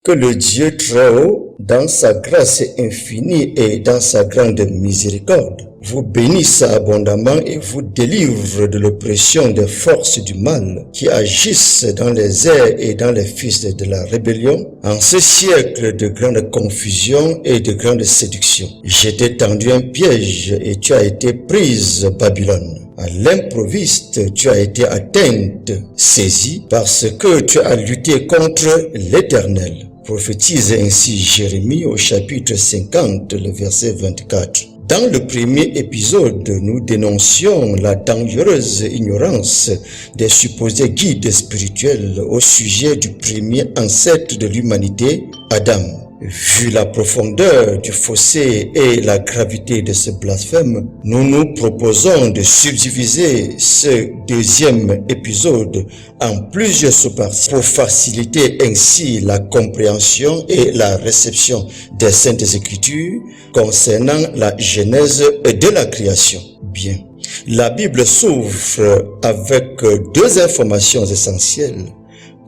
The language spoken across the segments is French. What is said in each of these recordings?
Que le Dieu très haut, dans sa grâce infinie et dans sa grande miséricorde, vous bénisse abondamment et vous délivre de l'oppression des forces du mal qui agissent dans les airs et dans les fils de la rébellion, en ce siècle de grande confusion et de grande séduction. Je t'ai tendu un piège et tu as été prise, Babylone. À l'improviste, tu as été atteinte, saisie, parce que tu as lutté contre l'Éternel. Prophétise ainsi Jérémie au chapitre 50, le verset 24. Dans le premier épisode, nous dénoncions la dangereuse ignorance des supposés guides spirituels au sujet du premier ancêtre de l'humanité, Adam. Vu la profondeur du fossé et la gravité de ce blasphème, nous nous proposons de subdiviser ce deuxième épisode en plusieurs sous-parties pour faciliter ainsi la compréhension et la réception des Saintes Écritures concernant la genèse de la création. Bien, la Bible s'ouvre avec deux informations essentielles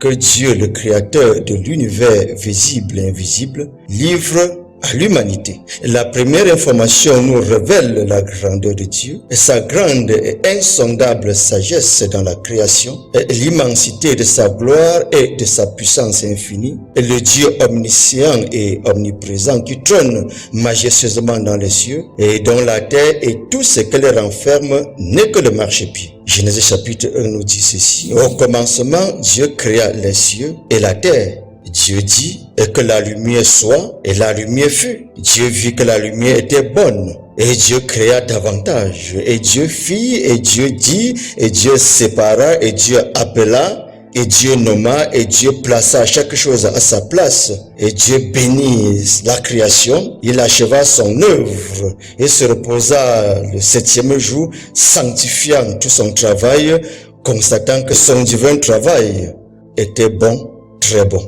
que Dieu, le créateur de l'univers visible et invisible, livre à l'humanité. La première information nous révèle la grandeur de Dieu, sa grande et insondable sagesse dans la création, l'immensité de sa gloire et de sa puissance infinie, et le Dieu omniscient et omniprésent qui trône majestueusement dans les cieux et dont la terre et tout ce qu'elle renferme n'est que le marchepied. Genèse chapitre 1 nous dit ceci. Au commencement, Dieu créa les cieux et la terre. Dieu dit et que la lumière soit, et la lumière fut. Dieu vit que la lumière était bonne, et Dieu créa davantage. Et Dieu fit, et Dieu dit, et Dieu sépara, et Dieu appela, et Dieu nomma, et Dieu plaça chaque chose à sa place. Et Dieu bénit la création. Il acheva son œuvre et se reposa le septième jour, sanctifiant tout son travail, constatant que son divin travail était bon, très bon.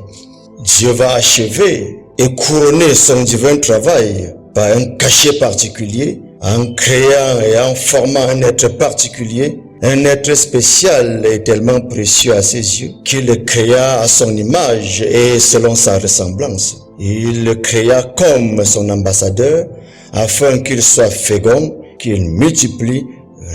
Dieu va achever et couronner son divin travail par un cachet particulier, en créant et en formant un être particulier, un être spécial et tellement précieux à ses yeux, qu'il le créa à son image et selon sa ressemblance. Il le créa comme son ambassadeur, afin qu'il soit fécond, qu'il multiplie,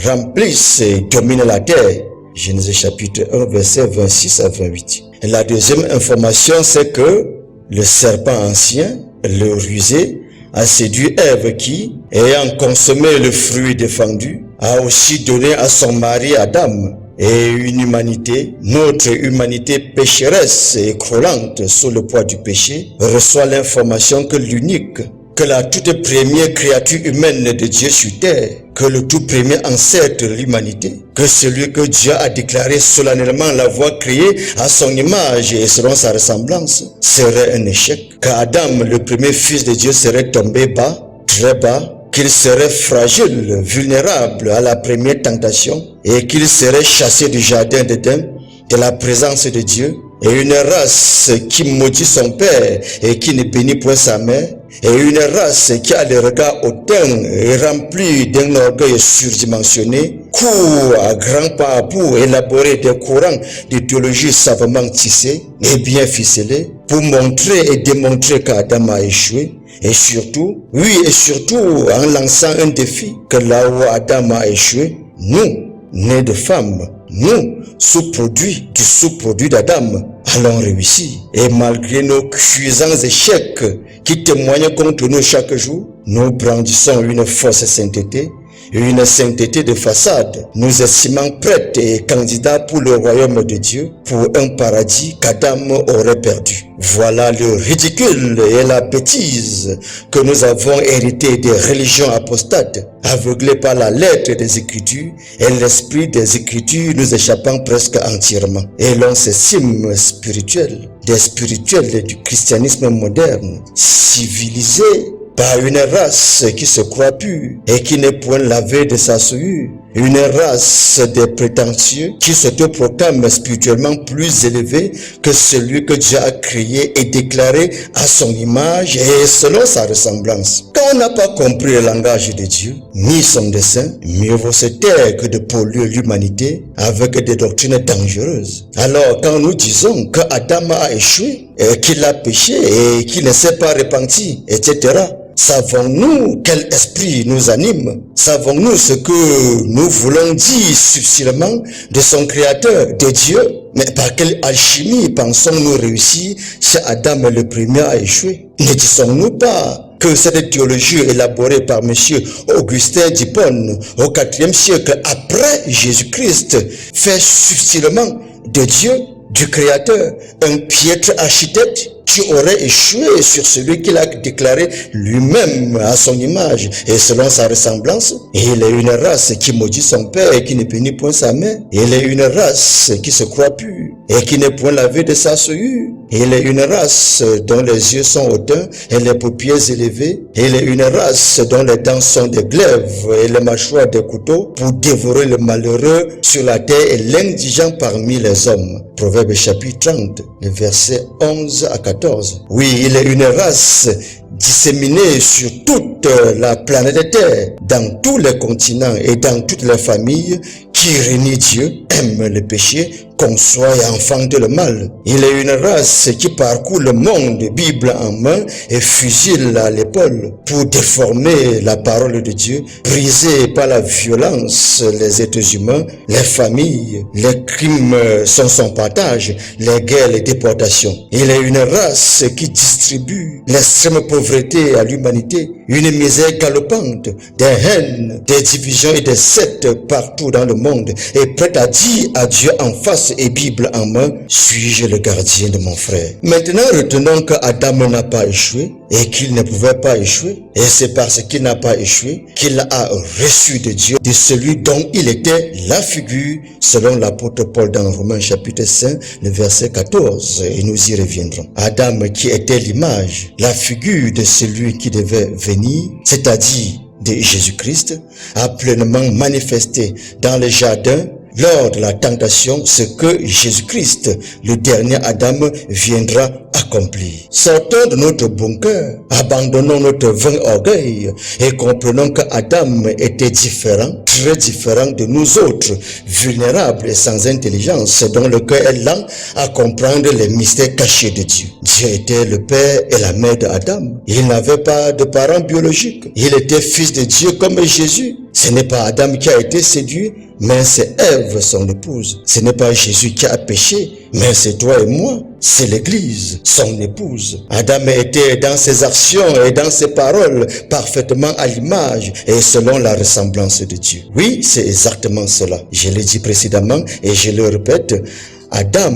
remplisse et domine la terre. Genèse chapitre 1, verset 26 à 28. Et la deuxième information, c'est que le serpent ancien, le rusé, a séduit Ève qui, ayant consommé le fruit défendu, a aussi donné à son mari Adam et une humanité, notre humanité pécheresse et écroulante sous le poids du péché, reçoit l'information que l'unique, que la toute première créature humaine de Dieu sur terre, que le tout premier ancêtre de l'humanité, que celui que Dieu a déclaré solennellement l'avoir créé à son image et selon sa ressemblance, serait un échec, qu'Adam, le premier fils de Dieu, serait tombé bas, très bas, qu'il serait fragile, vulnérable à la première tentation et qu'il serait chassé du jardin d'Éden, de la présence de Dieu, et une race qui maudit son père et qui ne bénit point sa mère, et une race qui a le regard hautain et rempli d'un orgueil surdimensionné, court à grands pas pour élaborer des courants de théologie savamment tissés et bien ficelés, pour montrer et démontrer qu'Adam a échoué, et surtout en lançant un défi, que là où Adam a échoué, nous, nés de femmes, nous, sous-produits du sous-produit d'Adam, allons réussir. Et malgré nos cuisants échecs qui témoignent contre nous chaque jour, nous brandissons une fausse sainteté, une sainteté de façade, nous estimant prêts et candidats pour le royaume de Dieu, pour un paradis qu'Adam aurait perdu. Voilà le ridicule et la bêtise que nous avons hérité des religions apostates, aveuglés par la lettre des Écritures et l'esprit des Écritures nous échappant presque entièrement. Et l'on s'estime spirituel, des spirituels du christianisme moderne, civilisé, par une race qui se croit pure et qui n'est point lavée de sa souillure, une race des prétentieux qui s'autoproclament spirituellement plus élevés que celui que Dieu a créé et déclaré à son image et selon sa ressemblance. Quand on n'a pas compris le langage de Dieu, ni son dessein, mieux vaut se taire que de polluer l'humanité avec des doctrines dangereuses. Alors quand nous disons que Adam a échoué, et qu'il a péché et qu'il ne s'est pas repenti, etc., savons-nous quel esprit nous anime? Savons-nous ce que nous voulons dire subtilement de son créateur, de Dieu? Mais par quelle alchimie pensons-nous réussir si Adam le premier a échoué? Ne disons-nous pas que cette théologie élaborée par M. Augustin d'Hippone au IVe siècle après Jésus-Christ fait subtilement de Dieu, du Créateur, un piètre architecte qui aurait échoué sur celui qu'il a déclaré lui-même à son image et selon sa ressemblance? Et il est une race qui maudit son père et qui ne bénit point sa mère. Il est une race qui se croit pure et qui n'est point lavé de sa souillure. Il est une race dont les yeux sont hautains et les paupières élevées. Il est une race dont les dents sont des glaives et les mâchoires des couteaux pour dévorer le malheureux sur la terre et l'indigent parmi les hommes. Proverbe chapitre 30, les versets 11 à 14. Oui, il est une race disséminée sur toute la planète Terre, dans tous les continents et dans toutes les familles, qui renie Dieu, aime le péché, conçoit et enfante le mal. Il est une race qui parcourt le monde, Bible en main et fusil à l'épaule, pour déformer la parole de Dieu, briser par la violence les êtres humains, les familles, les crimes sont son partage, les guerres, les déportations. Il est une race qui distribue l'extrême pauvreté à l'humanité, une misère galopante, des haines, des divisions et des sectes partout dans le monde, et prête à dire à Dieu en face et Bible en main, suis-je le gardien de mon frère? Maintenant, retenons que Adam n'a pas échoué et qu'il ne pouvait pas échouer. Et c'est parce qu'il n'a pas échoué qu'il a reçu de Dieu, de celui dont il était la figure, selon l'apôtre Paul dans Romains chapitre 5, le verset 14. Et nous y reviendrons. Adam qui était l'image, la figure de celui qui devait venir, c'est-à-dire de Jésus-Christ, a pleinement manifesté dans le jardin lors de la tentation ce que Jésus-Christ, le dernier Adam, viendra accomplir. Sortons de notre bon cœur, abandonnons notre vain orgueil et comprenons que Adam était différent, très différent de nous autres, vulnérables et sans intelligence, dont le cœur est lent à comprendre les mystères cachés de Dieu. Dieu était le père et la mère d'Adam. Il n'avait pas de parents biologiques. Il était fils de Dieu comme Jésus. Ce n'est pas Adam qui a été séduit, mais c'est Ève, son épouse. Ce n'est pas Jésus qui a péché, mais c'est toi et moi. C'est l'Église, son épouse. Adam était dans ses actions et dans ses paroles parfaitement à l'image et selon la ressemblance de Dieu. Oui, c'est exactement cela. Je l'ai dit précédemment et je le répète. Adam,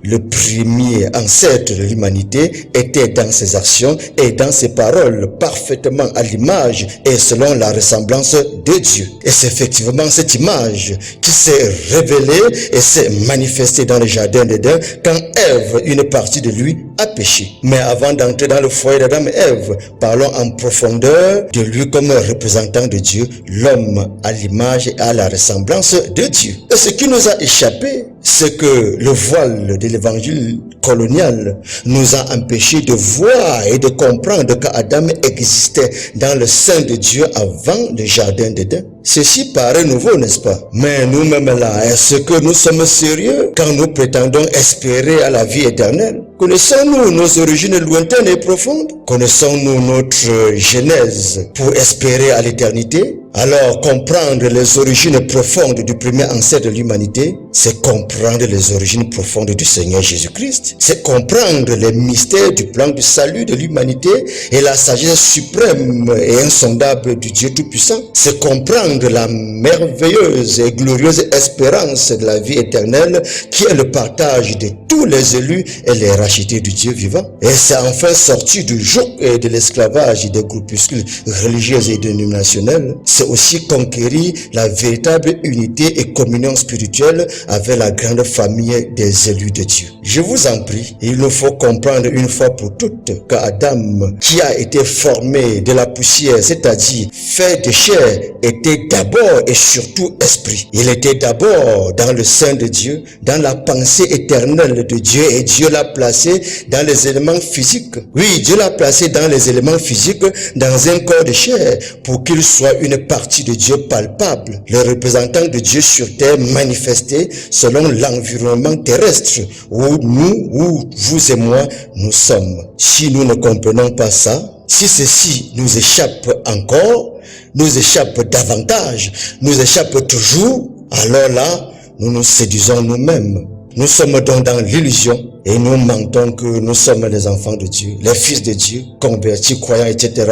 le premier ancêtre de l'humanité, était dans ses actions et dans ses paroles parfaitement à l'image et selon la ressemblance de Dieu. Et c'est effectivement cette image qui s'est révélée et s'est manifestée dans le jardin d'Éden quand Ève, une partie de lui, a péché. Mais avant d'entrer dans le foyer d'Adam et Ève, parlons en profondeur de lui comme représentant de Dieu, l'homme à l'image et à la ressemblance de Dieu. Et ce qui nous a échappé, c'est que le voile de l'évangile colonial nous a empêchés de voir et de comprendre qu'Adam existait dans le sein de Dieu avant le jardin d'Éden. Ceci paraît nouveau, n'est-ce pas? Mais nous-mêmes là, est-ce que nous sommes sérieux quand nous prétendons espérer à la vie éternelle? Connaissons-nous nos origines lointaines et profondes? Connaissons-nous notre genèse pour espérer à l'éternité? Alors, comprendre les origines profondes du premier ancêtre de l'humanité, c'est comprendre les origines profondes du Seigneur Jésus-Christ. C'est comprendre les mystères du plan du salut de l'humanité et la sagesse suprême et insondable du Dieu Tout-Puissant. C'est comprendre la merveilleuse et glorieuse espérance de la vie éternelle qui est le partage de tous les élus et les rachetés du Dieu vivant. Et c'est enfin sortir du joug et de l'esclavage des groupuscules religieux et dénominationnels. C'est aussi conquérir la véritable unité et communion spirituelle avec la grande famille des élus de Dieu. Je vous en prie, il nous faut comprendre une fois pour toutes qu'Adam, qui a été formé de la poussière, c'est-à-dire fait de chair, était était d'abord et surtout esprit. Il était d'abord dans le sein de Dieu, dans la pensée éternelle de Dieu, et Dieu l'a placé dans les éléments physiques. Oui, Dieu l'a placé dans les éléments physiques, dans un corps de chair, pour qu'il soit une partie de Dieu palpable, le représentant de Dieu sur terre manifesté selon l'environnement terrestre où vous et moi, nous sommes. Si nous ne comprenons pas ça, si ceci nous échappe encore, nous échappe davantage, nous échappe toujours, alors là, nous nous séduisons nous-mêmes. Nous sommes donc dans l'illusion et nous mentons que nous sommes les enfants de Dieu, les fils de Dieu, convertis, croyants, etc.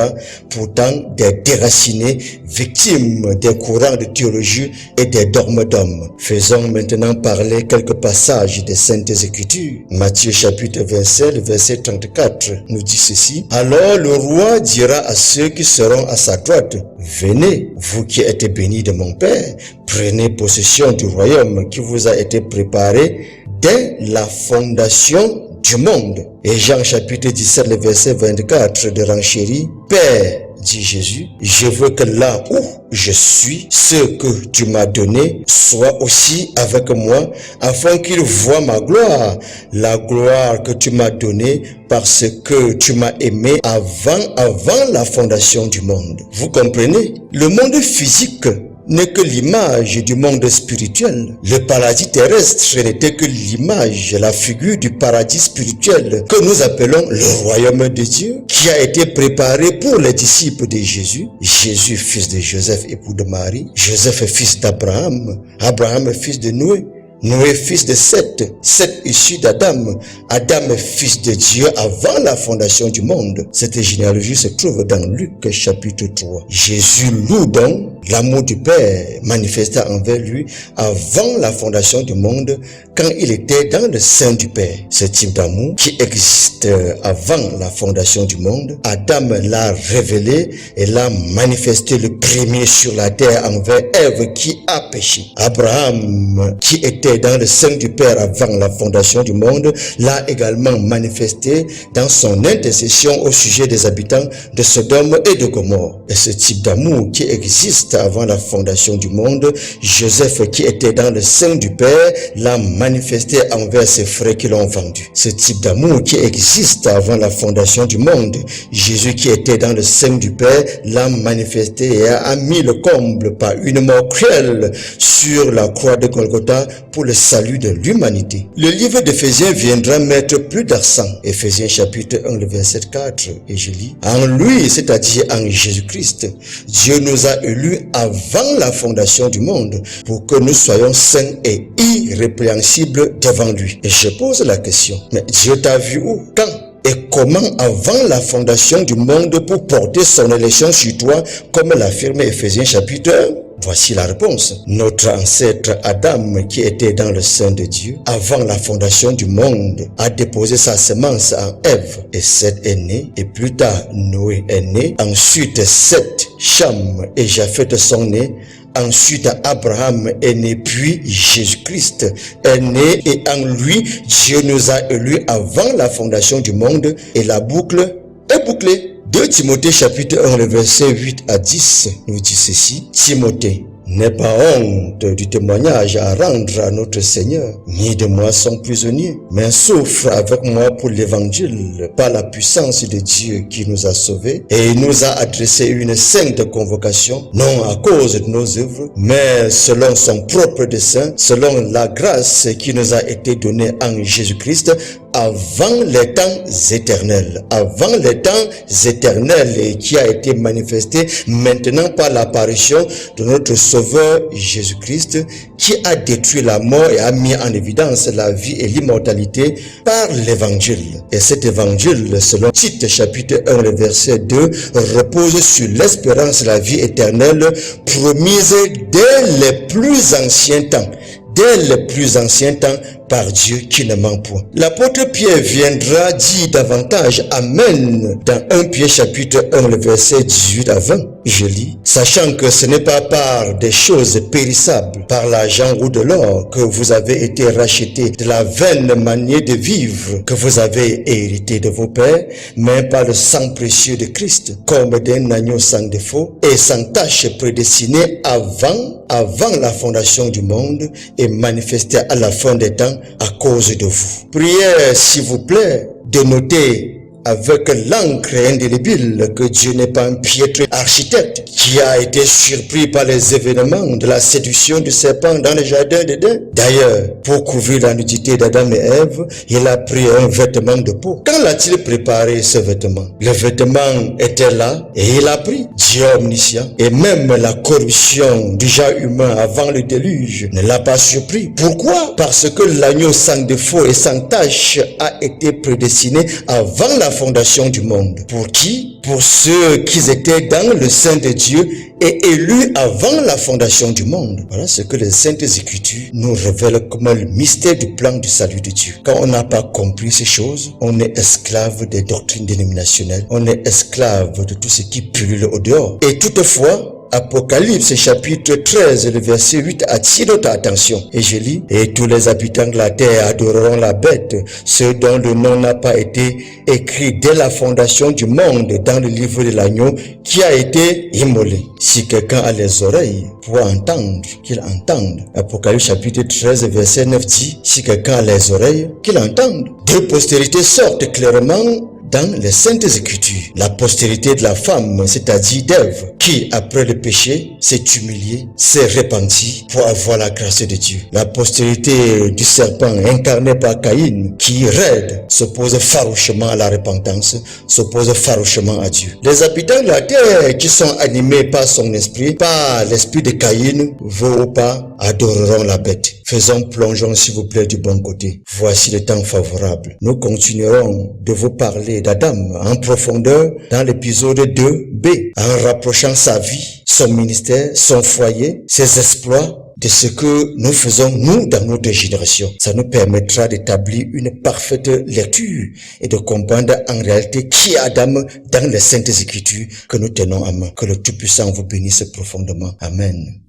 Pourtant, des déracinés, victimes des courants de théologie et des dogmes d'hommes. Faisons maintenant parler quelques passages des Saintes Écritures. Matthieu chapitre 27, verset 34 nous dit ceci. Alors le roi dira à ceux qui seront à sa droite, venez, vous qui êtes bénis de mon Père, prenez possession du royaume qui vous a été préparé dès la fondation du monde. Et Jean chapitre 17, le verset 24 de renchérit, Père, dit Jésus, je veux que là où je suis, ce que tu m'as donné soit aussi avec moi, afin qu'ils voient ma gloire, la gloire que tu m'as donnée parce que tu m'as aimé avant la fondation du monde. Vous comprenez? Le monde physique n'est que l'image du monde spirituel. Le paradis terrestre n'était que l'image, la figure du paradis spirituel que nous appelons le royaume de Dieu, qui a été préparé pour les disciples de Jésus. Jésus, fils de Joseph, époux de Marie. Joseph, fils d'Abraham. Abraham, fils de Noé. Noé, fils de Seth, Seth issu d'Adam, Adam, fils de Dieu avant la fondation du monde. Cette généalogie se trouve dans Luc chapitre 3. Jésus loue donc l'amour du Père manifesté envers lui avant la fondation du monde, quand il était dans le sein du Père. Ce type d'amour qui existe avant la fondation du monde, Adam l'a révélé et l'a manifesté le premier sur la terre envers Ève qui a péché. Abraham, qui était dans le sein du Père avant la fondation du monde, l'a également manifesté dans son intercession au sujet des habitants de Sodome et de Gomorrhe. Et ce type d'amour qui existe avant la fondation du monde, Joseph, qui était dans le sein du Père, l'a manifesté envers ses frères qui l'ont vendu. Ce type d'amour qui existe avant la fondation du monde, Jésus, qui était dans le sein du Père, l'a manifesté et a mis le comble par une mort cruelle sur la croix de Golgotha pour le salut de l'humanité. Le livre d'Éphésiens viendra mettre plus d'accent. Éphésiens chapitre 1, le verset 4, et je lis, en lui, c'est-à-dire en Jésus-Christ, Dieu nous a élus avant la fondation du monde pour que nous soyons saints et irrépréhensibles devant lui. Et je pose la question, mais Dieu t'a vu où? Quand? Et comment avant la fondation du monde pour porter son élection sur toi, comme l'affirme Éphésiens chapitre 1? Voici la réponse. Notre ancêtre Adam, qui était dans le sein de Dieu, avant la fondation du monde, a déposé sa semence en Ève, et Seth est né, et plus tard Noé est né, ensuite Seth, Cham et Japheth sont nés, ensuite Abraham est né, puis Jésus-Christ est né, et en lui, Dieu nous a élus avant la fondation du monde, et la boucle est bouclée. 2 Timothée chapitre 1, le verset 8 à 10 nous dit ceci. Timothée, n'aie pas honte du témoignage à rendre à notre Seigneur, ni de moi son prisonnier, mais souffre avec moi pour l'évangile, par la puissance de Dieu qui nous a sauvés et nous a adressé une sainte convocation, non à cause de nos œuvres, mais selon son propre dessein, selon la grâce qui nous a été donnée en Jésus-Christ, avant les temps éternels, et qui a été manifesté maintenant par l'apparition de notre Sauveur Jésus-Christ, qui a détruit la mort et a mis en évidence la vie et l'immortalité par l'évangile. Et cet évangile, selon Tite chapitre 1, le verset 2, repose sur l'espérance de la vie éternelle promise dès les plus anciens temps par Dieu qui ne ment point. L'apôtre Pierre viendra dire davantage Amen dans 1 Pierre chapitre 1, le verset 18 à 20. Je lis, sachant que ce n'est pas par des choses périssables, par l'argent ou de l'or, que vous avez été rachetés de la vaine manière de vivre que vous avez hérité de vos pères, mais par le sang précieux de Christ, comme d'un agneau sans défaut et sans tache, prédestiné avant la fondation du monde et manifesté à la fin des temps à cause de vous. Prière, s'il vous plaît, de noter avec l'encre indélébile que Dieu n'est pas un piètre architecte qui a été surpris par les événements de la séduction du serpent dans le jardin d'Éden. D'ailleurs, pour couvrir la nudité d'Adam et Ève, il a pris un vêtement de peau. Quand l'a-t-il préparé ce vêtement? Le vêtement était là et il a pris. Dieu omniscient et même la corruption du genre humain avant le déluge ne l'a pas surpris. Pourquoi? Parce que l'agneau sans défaut et sans tache a été prédestiné avant la fondation du monde. Pour qui? Pour ceux qui étaient dans le sein de Dieu et élus avant la fondation du monde. Voilà ce que les Saintes Écritures nous révèlent comme le mystère du plan du salut de Dieu. Quand on n'a pas compris ces choses, on est esclave des doctrines dénominationnelles, on est esclave de tout ce qui pullule au dehors. Et toutefois, Apocalypse chapitre 13, le verset 8 attire notre attention. Et je lis, et tous les habitants de la terre adoreront la bête, ceux dont le nom n'a pas été écrit dès la fondation du monde dans le livre de l'agneau qui a été immolé. Si quelqu'un a les oreilles pour entendre, qu'il entende. Apocalypse chapitre 13, verset 9 dit, si quelqu'un a les oreilles, qu'il entende. Deux postérités sortent clairement dans les Saintes Écritures. La postérité de la femme, c'est-à-dire d'Ève, qui, après le péché, s'est humiliée, s'est repentie pour avoir la grâce de Dieu. La postérité du serpent, incarné par Caïn, qui, raide, s'oppose farouchement à la repentance, s'oppose farouchement à Dieu. Les habitants de la terre, qui sont animés par son esprit, par l'esprit de Caïn, veut ou pas, adoreront la bête. Plongeons s'il vous plaît du bon côté. Voici le temps favorable. Nous continuerons de vous parler d'Adam en profondeur dans l'épisode 2b, en rapprochant sa vie, son ministère, son foyer, ses exploits, de ce que nous faisons, nous, dans notre génération. Ça nous permettra d'établir une parfaite lecture et de comprendre en réalité qui est Adam dans les Saintes Écritures que nous tenons en main. Que le Tout-Puissant vous bénisse profondément. Amen.